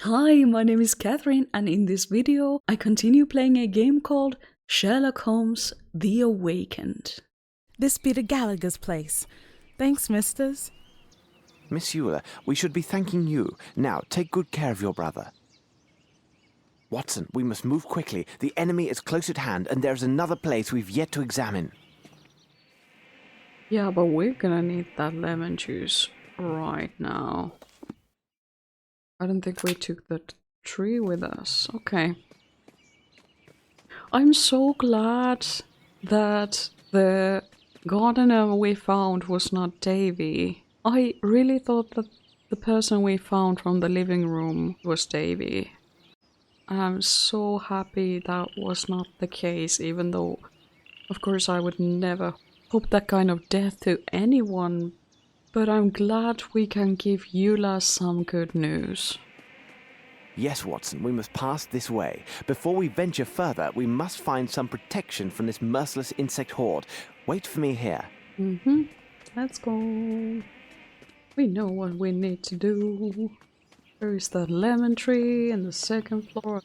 Hi, my name is Catherine, and in this video, I continue playing a game called Sherlock Holmes The Awakened. This be the Gallagher's place. Thanks, misters. Miss Euler, we should be thanking you. Now, take good care of your brother. Watson, we must move quickly. The enemy is close at hand, and there's another place we've yet to examine. Yeah, but we're gonna need that lemon juice right now. I don't think we took that tree with us. Okay. I'm so glad that the gardener we found was not Davy. I really thought that the person we found from the living room was Davy. I'm so happy that was not the case, even though, of course, I would never hope that kind of death to anyone. But I'm glad we can give Eula some good news. Yes, Watson, we must pass this way. Before we venture further, we must find some protection from this merciless insect horde. Wait for me here. Let's go. We know what we need to do. There is that lemon tree in the second floor.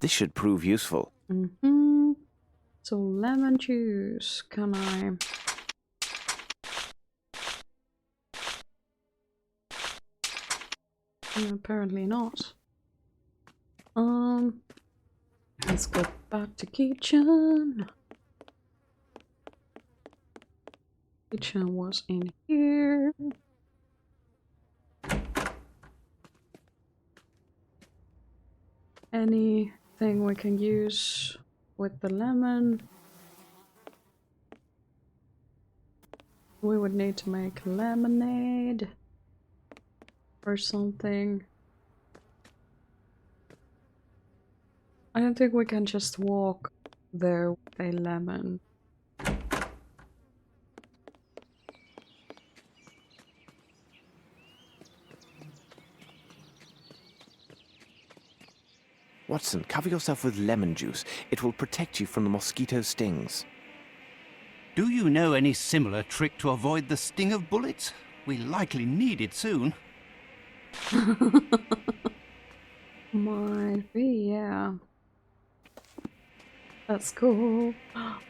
This should prove useful. So lemon juice, can I... apparently not. Let's go back to kitchen. Kitchen was in here. Anything we can use with the lemon? We would need to make lemonade or something. I don't think we can just walk there with a lemon. Watson, cover yourself with lemon juice. It will protect you from the mosquito stings. Do you know any similar trick to avoid the sting of bullets? We likely need it soon. Might be, yeah. Let's go.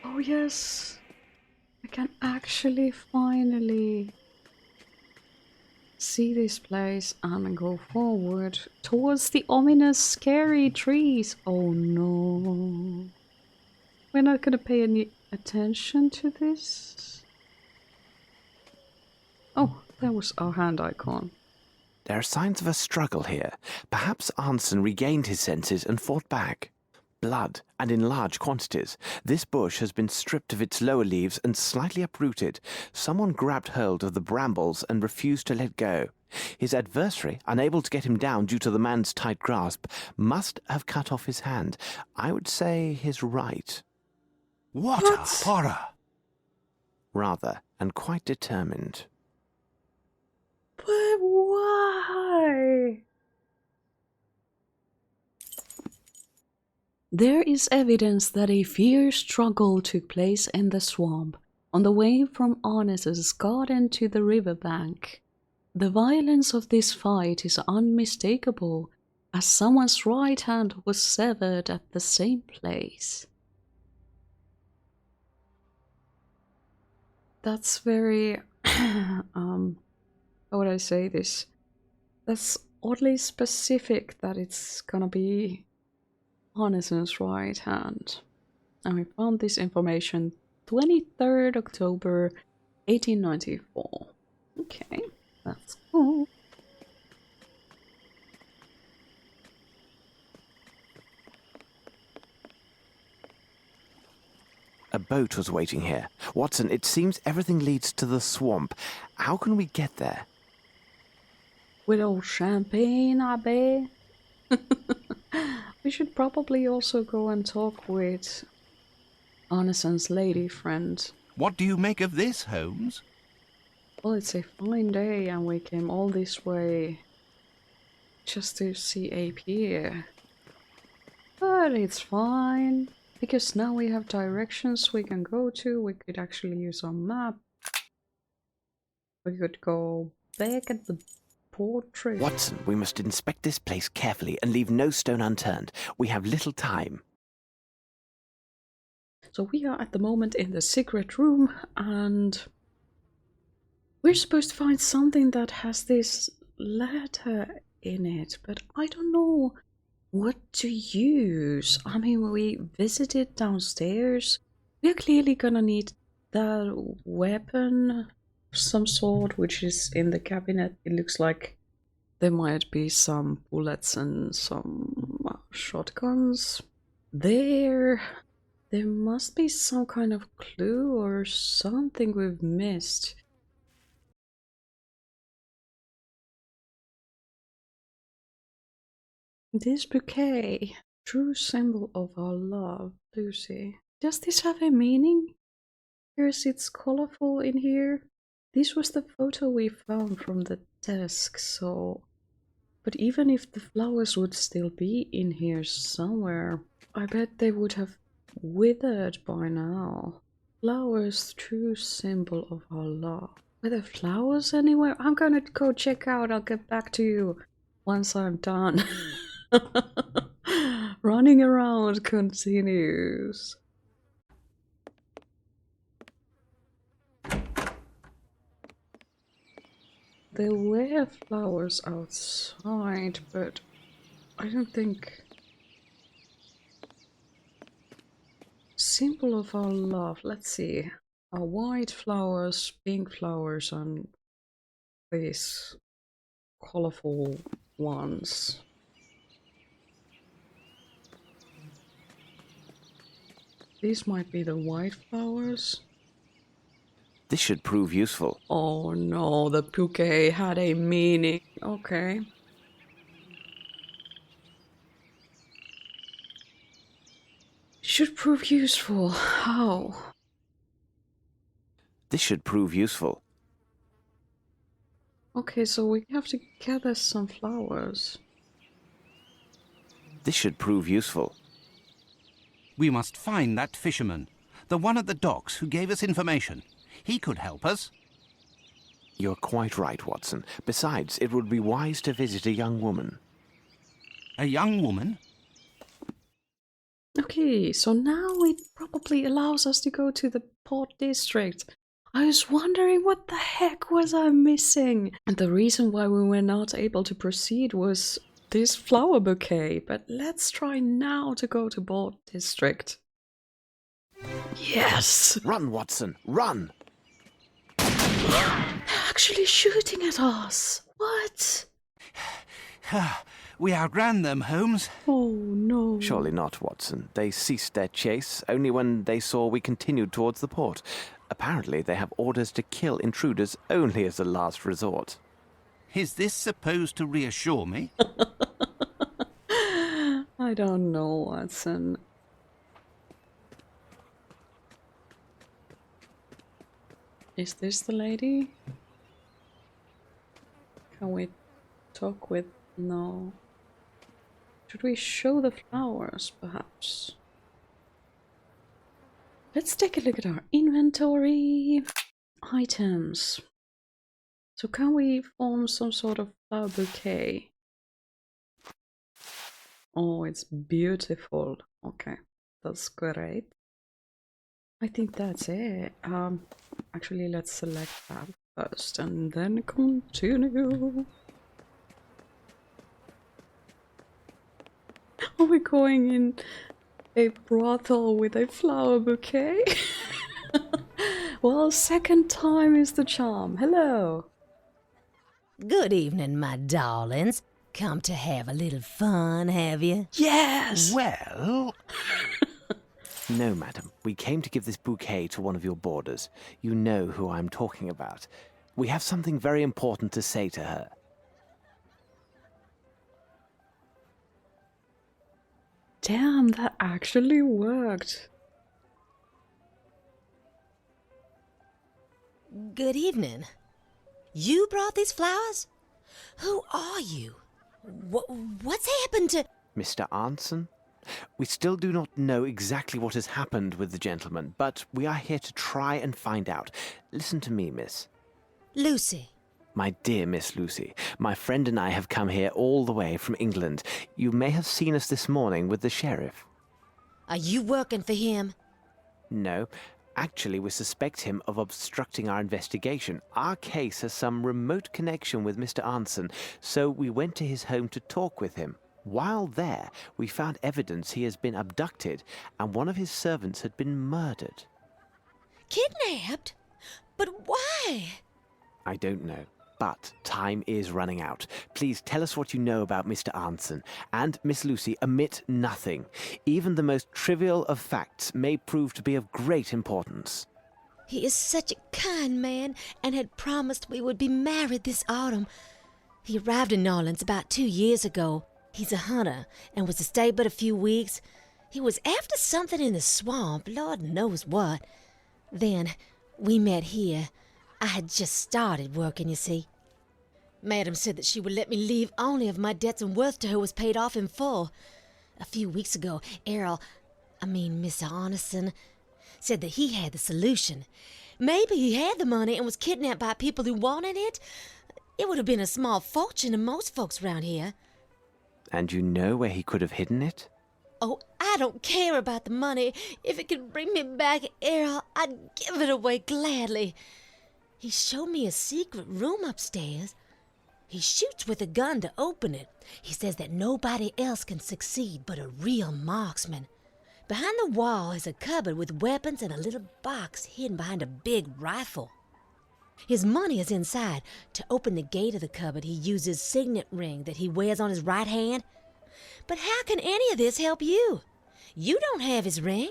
Oh yes! I can actually finally see this place and go forward towards the ominous, scary trees. Oh no. We're not gonna pay any attention to this. Oh, that was our hand icon. There are signs of a struggle here. Perhaps Arnson regained his senses and fought back. Blood, and in large quantities. This bush has been stripped of its lower leaves and slightly uprooted. Someone grabbed hold of the brambles and refused to let go. His adversary, unable to get him down due to the man's tight grasp, must have cut off his hand. I would say his right. What a horror! Rather, and quite determined. But why? There is evidence that a fierce struggle took place in the swamp on the way from Arnes's garden to the riverbank. The violence of this fight is unmistakable, as someone's right hand was severed at the same place. That's very... how would I say this? That's oddly specific that it's gonna be Arneson's right hand. And we found this information 23rd October 1894. Okay, that's cool. A boat was waiting here. Watson, it seems everything leads to the swamp. How can we get there? With old champagne, I bet. We should probably also go and talk with Arneson's lady friend. What do you make of this, Holmes? Well, it's a fine day and we came all this way just to see Ape here. But it's fine, because now we have directions we can go to. We could actually use our map. We could go back at the portrait. Watson, we must inspect this place carefully and leave no stone unturned. We have little time. So we are at the moment in the secret room, and we're supposed to find something that has this letter in it, but I don't know what to use. I mean, we visited downstairs. We're clearly gonna need that weapon of some sort, which is in the cabinet. It looks like there might be some bullets and some shotguns there. There must be some kind of clue or something we've missed. This bouquet, true symbol of our love, Lucy. Does this have a meaning? Here's it's colorful in here. This was the photo we found from the desk, so... But even if the flowers would still be in here somewhere, I bet they would have withered by now. Flowers, true symbol of our love. Were there flowers anywhere? I'm gonna go check out. I'll get back to you once I'm done. Running around continues. There were flowers outside, but I don't think... Symbol of our love. Let's see. White flowers, pink flowers, and these colorful ones. These might be the white flowers. This should prove useful. Oh no, the bouquet had a meaning. Okay. Should prove useful. How? This should prove useful. Okay, so we have to gather some flowers. This should prove useful. We must find that fisherman, the one at the docks who gave us information. He could help us. You're quite right, Watson. Besides, it would be wise to visit a young woman. A young woman? Okay, so now it probably allows us to go to the port district. I was wondering what the heck was I missing? And the reason why we were not able to proceed was this flower bouquet. But let's try now to go to port district. Yes! Run, Watson, run! They're actually shooting at us! What? We outran them, Holmes. Oh no. Surely not, Watson. They ceased their chase only when they saw we continued towards the port. Apparently, they have orders to kill intruders only as a last resort. Is this supposed to reassure me? I don't know, Watson. Is this the lady? Can we talk with... No. Should we show the flowers, perhaps? Let's take a look at our inventory. Items. So can we form some sort of flower bouquet? Oh, it's beautiful. Okay, that's great. I think that's it. Actually, let's select that first and then continue. Are we going in a brothel with a flower bouquet? Well, second time is the charm. Hello. Good evening, my darlings. Come to have a little fun, have you? Yes! Well... No, madam. We came to give this bouquet to one of your boarders. You know who I'm talking about. We have something very important to say to her. Damn, that actually worked. Good evening. You brought these flowers? Who are you? What's happened to... Mr. Arnson? We still do not know exactly what has happened with the gentleman, but we are here to try and find out. Listen to me, miss. Lucy. My dear Miss Lucy, my friend and I have come here all the way from England. You may have seen us this morning with the sheriff. Are you working for him? No. Actually, we suspect him of obstructing our investigation. Our case has some remote connection with Mr. Arnson, so we went to his home to talk with him. While there, we found evidence he has been abducted, and one of his servants had been murdered. Kidnapped? But why? I don't know, but time is running out. Please tell us what you know about Mr. Arnson, and, Miss Lucy, omit nothing. Even the most trivial of facts may prove to be of great importance. He is such a kind man and had promised we would be married this autumn. He arrived in New Orleans about 2 years ago. He's a hunter and was to stay but a few weeks. He was after something in the swamp, Lord knows what. Then we met here. I had just started working, you see. Madam said that she would let me leave only if my debts and worth to her was paid off in full. A few weeks ago, Mr. Arneson, said that he had the solution. Maybe he had the money and was kidnapped by people who wanted it. It would have been a small fortune to most folks around here. And you know where he could have hidden it? Oh, I don't care about the money. If it could bring me back Errol, I'd give it away gladly. He showed me a secret room upstairs. He shoots with a gun to open it. He says that nobody else can succeed but a real marksman. Behind the wall is a cupboard with weapons and a little box hidden behind a big rifle. His money is inside. To open the gate of the cupboard, he uses signet ring that he wears on his right hand. But how can any of this help you? You don't have his ring.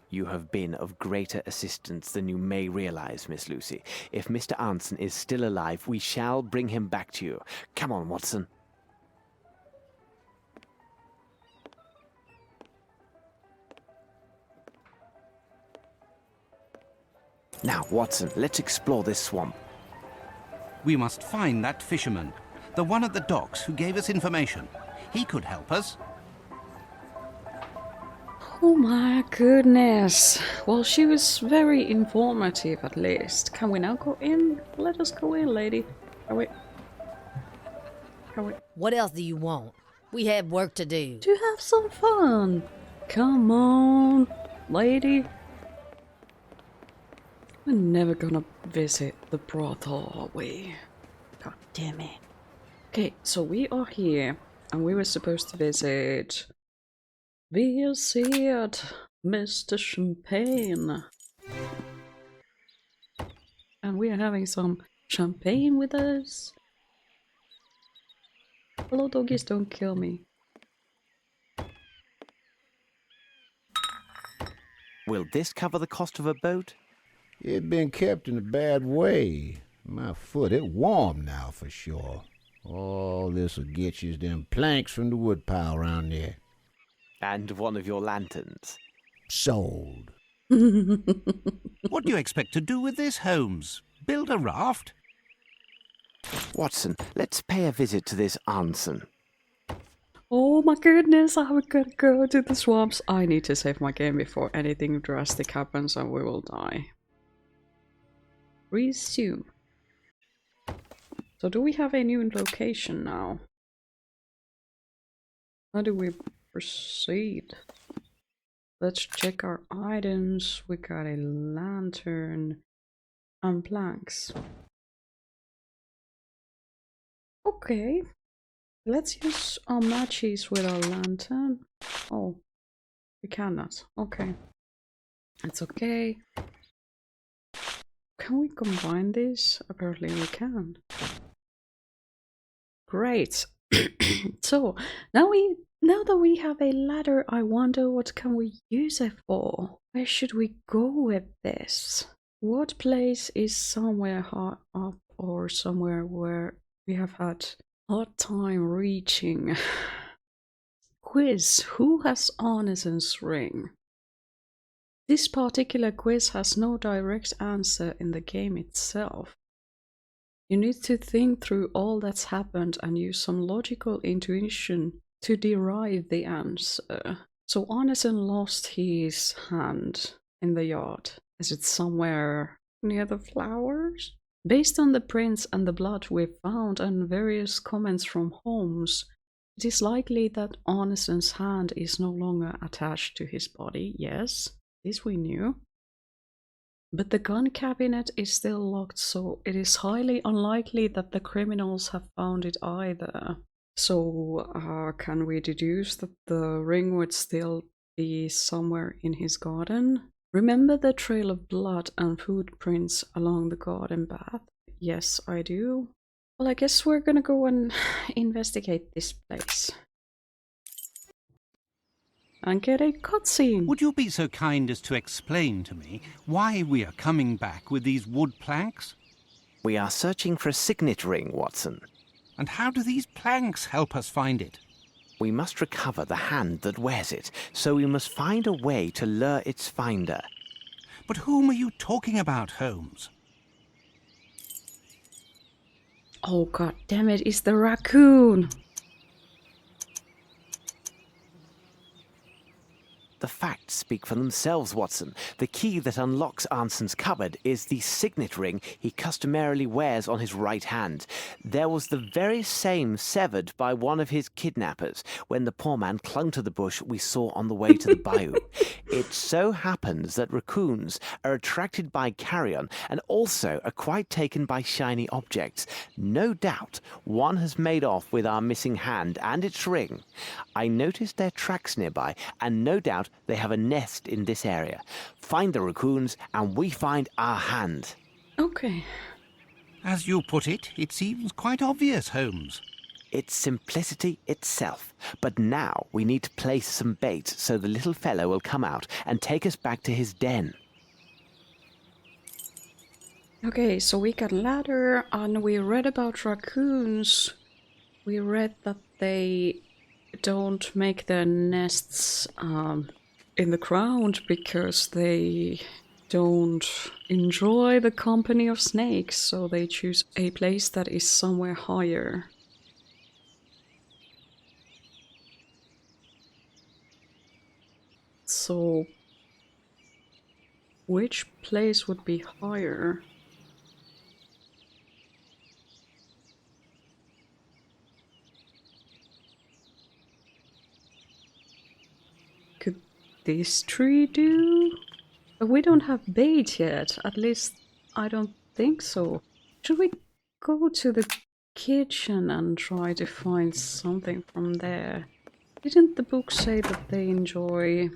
You have been of greater assistance than you may realize, Miss Lucy. If Mr. Arnson is still alive, we shall bring him back to you. Come on, Watson. Now, Watson, let's explore this swamp. We must find that fisherman, the one at the docks who gave us information. He could help us. Oh my goodness. Well, she was very informative at least. Can we now go in? Let us go in, lady. Can we? What else do you want? We have work to do. To have some fun. Come on, lady. We're never gonna visit the brothel, are we? God damn it. Okay, so we are here, and we were supposed to visit... Wir seht Mr. Champagne. And we are having some champagne with us. Hello, doggies, don't kill me. Will this cover the cost of a boat? It been kept in a bad way. My foot, it warm now for sure. All this'll get you is them planks from the woodpile round there. And one of your lanterns. Sold. What do you expect to do with this, Holmes? Build a raft? Watson, let's pay a visit to this Arnson. Oh my goodness, I'm gonna go to the swamps. I need to save my game before anything drastic happens and we will die. Resume. So do we have a new location now? How do we proceed? Let's check our items. We got a lantern and planks. Okay. Let's use our matches with our lantern. Oh, we cannot. Okay. It's okay. Can we combine these? Apparently we can. Great. So now that we have a ladder, I wonder what can we use it for? Where should we go with this? What place is somewhere high up or somewhere where we have had hard time reaching? Quiz. Who has Arneson's ring? This particular quiz has no direct answer in the game itself. You need to think through all that's happened and use some logical intuition to derive the answer. So Arneson lost his hand in the yard. Is it somewhere near the flowers? Based on the prints and the blood we found and various comments from Holmes, it is likely that Arneson's hand is no longer attached to his body. Yes, this we knew. But the gun cabinet is still locked, so it is highly unlikely that the criminals have found it either. So, can we deduce that the ring would still be somewhere in his garden? Remember the trail of blood and footprints along the garden path? Yes, I do. Well, I guess we're gonna go and investigate this place. And get a cutscene. Would you be so kind as to explain to me why we are coming back with these wood planks? We are searching for a signet ring, Watson. And how do these planks help us find it? We must recover the hand that wears it, so we must find a way to lure its finder. But whom are you talking about, Holmes? Oh god damn it, it's the raccoon! The facts speak for themselves, Watson. The key that unlocks Anson's cupboard is the signet ring he customarily wears on his right hand. There was the very same severed by one of his kidnappers when the poor man clung to the bush we saw on the way to the bayou. It so happens that raccoons are attracted by carrion and also are quite taken by shiny objects. No doubt one has made off with our missing hand and its ring. I noticed their tracks nearby, and no doubt they have a nest in this area. Find the raccoons and we find our hand. Okay. As you put it, it seems quite obvious, Holmes. It's simplicity itself. But now we need to place some bait so the little fellow will come out and take us back to his den. Okay, so we got a ladder and we read about raccoons. We read that they don't make their nests in the ground because they don't enjoy the company of snakes, so they choose a place that is somewhere higher. So, which place would be higher? Could this tree do? We don't have bait yet, at least I don't think so. Should we go to the kitchen and try to find something from there? Didn't the book say that they enjoy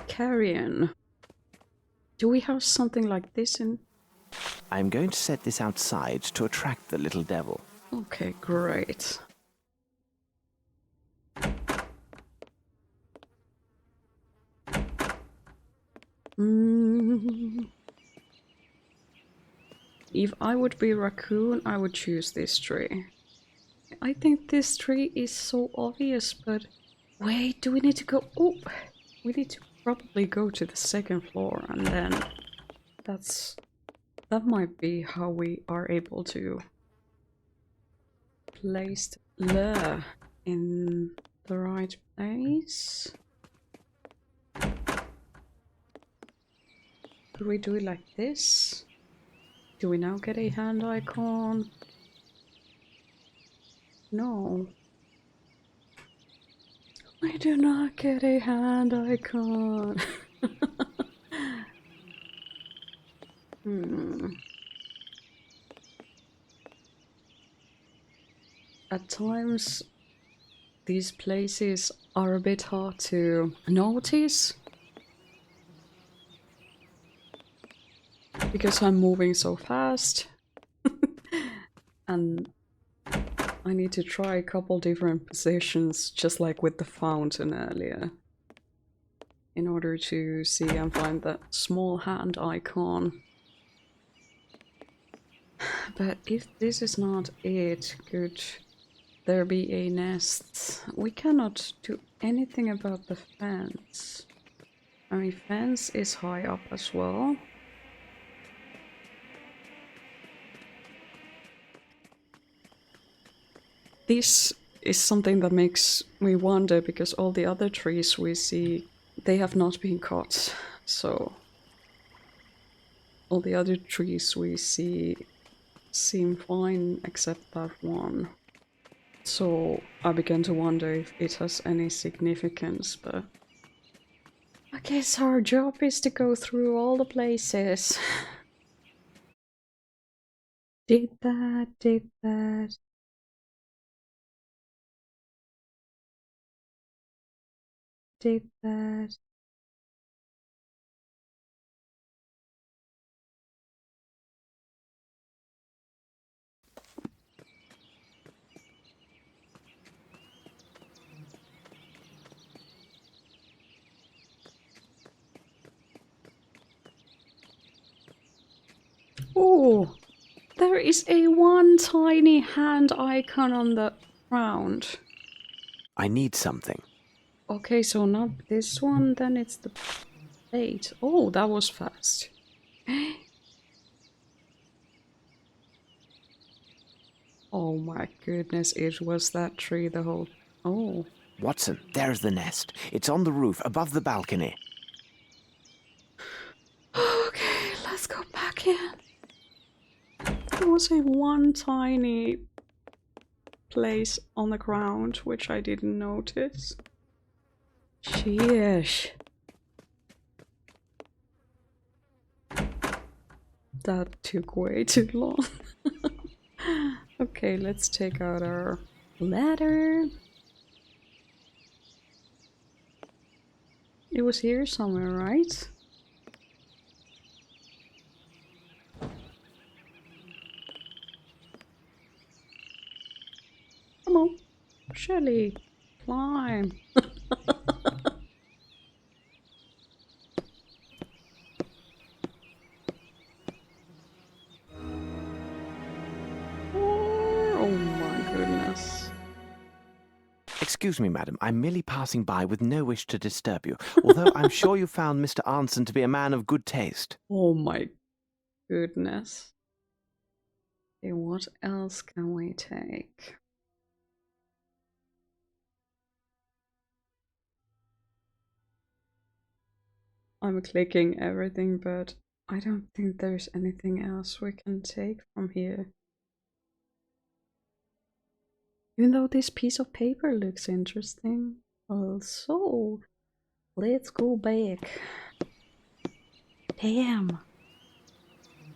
carrion? Do we have something like this in? I'm going to set this outside to attract the little devil. Okay, great. If I would be a raccoon, I would choose this tree. I think this tree is so obvious, but wait, do we need to go? Oh, we need to probably go to the second floor, and then that might be how we are able to place the lure in the right place. Could we do it like this? Do we now get a hand icon? No. We do not get a hand icon. At times, these places are a bit hard to notice because I'm moving so fast and I need to try a couple different positions, just like with the fountain earlier, in order to see and find that small hand icon. But if this is not it, could there be a nest? We cannot do anything about the fence. I mean, fence is high up as well. This is something that makes me wonder, because all the other trees we see, they have not been cut. So all the other trees we see seem fine except that one. So I began to wonder if it has any significance, but I guess our job is to go through all the places. Did that, did that. Did that. Oh, there is a one tiny hand icon on the ground. I need something. Okay, so not this one, then it's the plate. Oh, that was fast. Oh my goodness, it was that tree the whole... Oh. Watson, there's the nest. It's on the roof above the balcony. Okay, let's go back in. There was a one tiny place on the ground which I didn't notice. Sheesh. That took way too long. Okay, let's take out our ladder. It was here somewhere, right? Come on, Shelly, climb. Oh my goodness. Excuse me, madam. I'm merely passing by with no wish to disturb you, although I'm sure you found Mr. Arnson to be a man of good taste. Oh my goodness. Okay, what else can we take? I'm clicking everything, but I don't think there's anything else we can take from here. Even though this piece of paper looks interesting. Also, let's go back. Damn.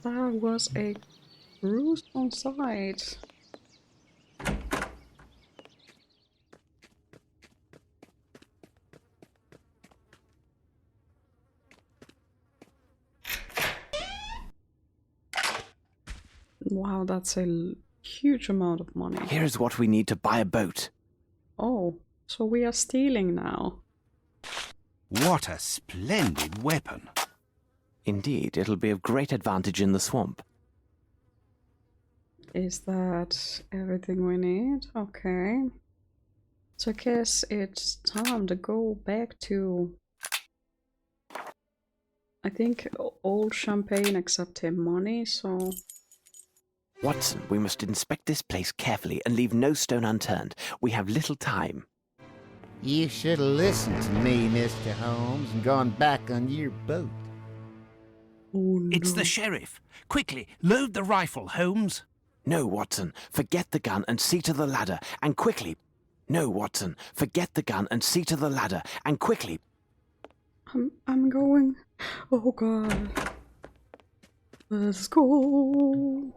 That was a gruesome sight. Wow, that's a huge amount of money. Here's what we need to buy a boat. Oh, so we are stealing now. What a splendid weapon. Indeed, it'll be of great advantage in the swamp. Is that everything we need? Okay. So I guess it's time to go back to... I think old Champagne accepted money, so... Watson, we must inspect this place carefully and leave no stone unturned. We have little time. You should have listened to me, Mr. Holmes, and gone back on your boat. Oh no. It's the sheriff. Quickly, load the rifle, Holmes. No, Watson, forget the gun and see to the ladder, and quickly. No, Watson, forget the gun and see to the ladder, and quickly. I'm going. Oh god. Let's go.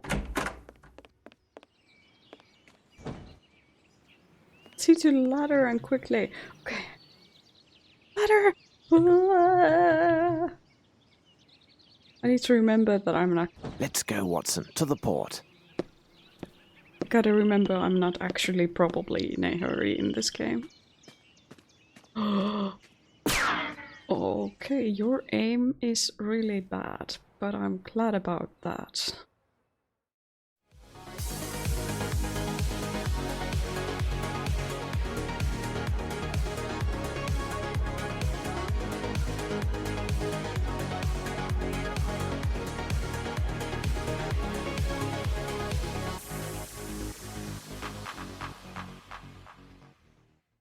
See to the ladder and quickly. Okay. Ladder! Ah. I need to remember that I'm not... Let's go, Watson, to the port. Gotta remember I'm not actually probably in a hurry in this game. Okay, your aim is really bad, but I'm glad about that.